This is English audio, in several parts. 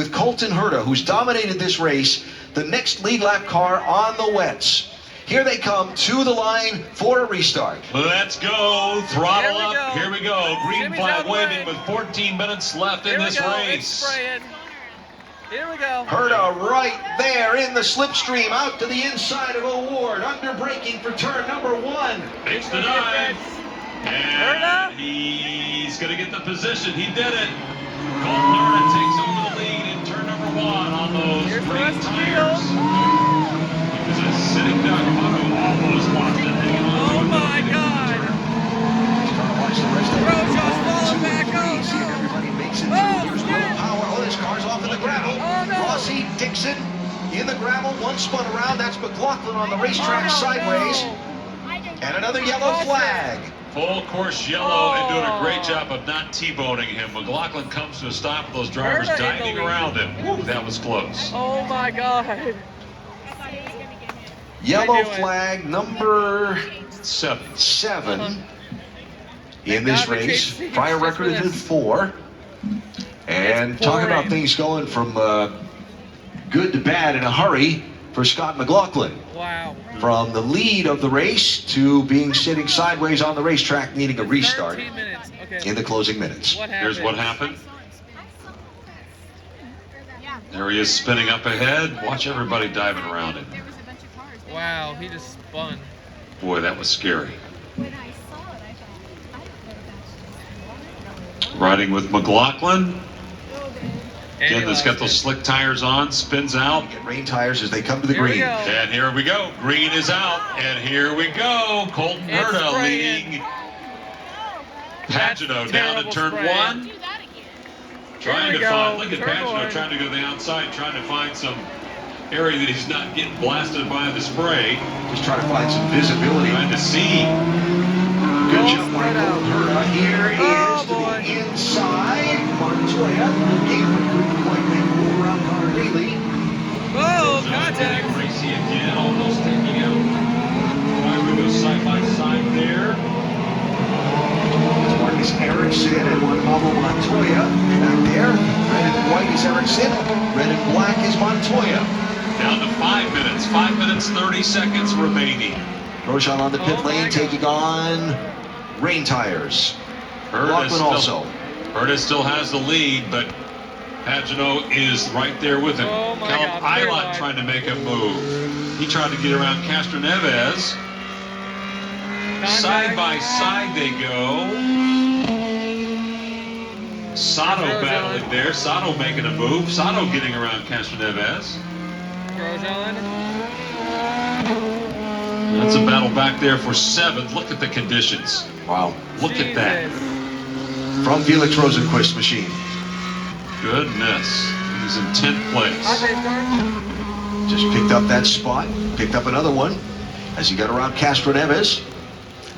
with Colton Herta, who's dominated this race, the next lead lap car on the wets. Here they come to the line for a restart. Let's go. Throttle up. Here we go. Green flag waving with 14 minutes left in this race. Here we go. Herta right there in the slipstream, out to the inside of O'Ward, under braking for turn number 1. Makes the dive. And he's going to get the position. He did it. Colton Herta takes over the lead in turn number 1 on those green tires. He was a sitting duck. Auto almost lost it. Oh my God. Grosjean's falling back. Everybody makes it through. Here's no power. Oh, this car's off in the gravel. Rossi, Dixon in the gravel. One spun around. That's McLaughlin on the racetrack sideways. And another yellow flag. Full course yellow and doing a great job of not T-boning him. McLaughlin comes to a stop with those drivers diving around him. Woo, that was close. Oh my God. Yellow flag number 7 in this race. Prior record is 4. And talk about things going from good to bad in a hurry for Scott McLaughlin. Wow. From the lead of the race to being sitting sideways on the racetrack, needing a restart in the closing minutes. Here's what happened. There he is spinning up ahead. Watch everybody diving around him. Wow, he just spun. Boy, that was scary. Riding with McLaughlin. Again, that's got those slick tires on, spins out. Get rain tires as they come to the green. And here we go. Green is out. And here we go. Colton Herta leading Pagano down to turn 1. Trying to find, look at Pagano trying to go to the outside, trying to find some area that he's not getting blasted by the spray. Just trying to find some visibility. Trying to see. Good jump by Colton Herta. Here is to the inside. Montoya gave him a good point. They move around Connor Daly. Oh, contact. Racy again, almost taking out. Driver goes side by side there. It's Marcus Ericsson and Juan Pablo Montoya back there. Red and white is Ericsson. Red and black is Montoya. Down to 5 minutes. 5 minutes, 30 seconds remaining. Grosjean on the pit lane taking on rain tires. McLaughlin also. Herta still has the lead, but Pagano is right there with him. Callum Eilert trying to make a move. He tried to get around Castro Neves. Side by side they go. Sato battling there. Sato making a move. Sato getting around Castro Neves. That's a battle back there for 7th. Look at the conditions. Wow. Look at that. From Felix Rosenquist's machine. Goodness. He's in 10th place. Just picked up that spot. Picked up another one as he got around Castro Neves.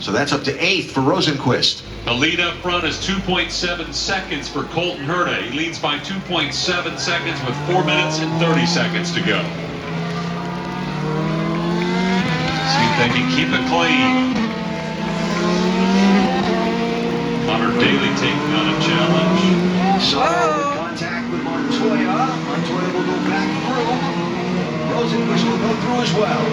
So that's up to 8th for Rosenquist. The lead up front is 2.7 seconds for Colton Herta. He leads by 2.7 seconds with 4 minutes and 30 seconds to go. See if they can keep it clean. Connor Daly taking on a challenge. Sato in contact with Montoya. Montoya will go back through. Rosenquist will go through as well.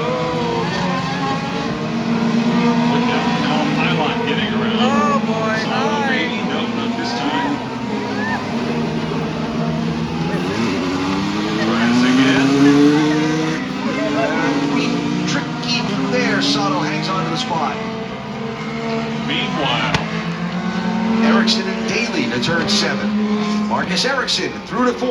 Look at Callum Eilert getting around. Oh boy, Sato maybe, no, not this time. Tries again. Tricky through there. Sato hangs on to the spot. Meanwhile, Ericsson and Daly to turn 7. Marcus Ericsson through to 4.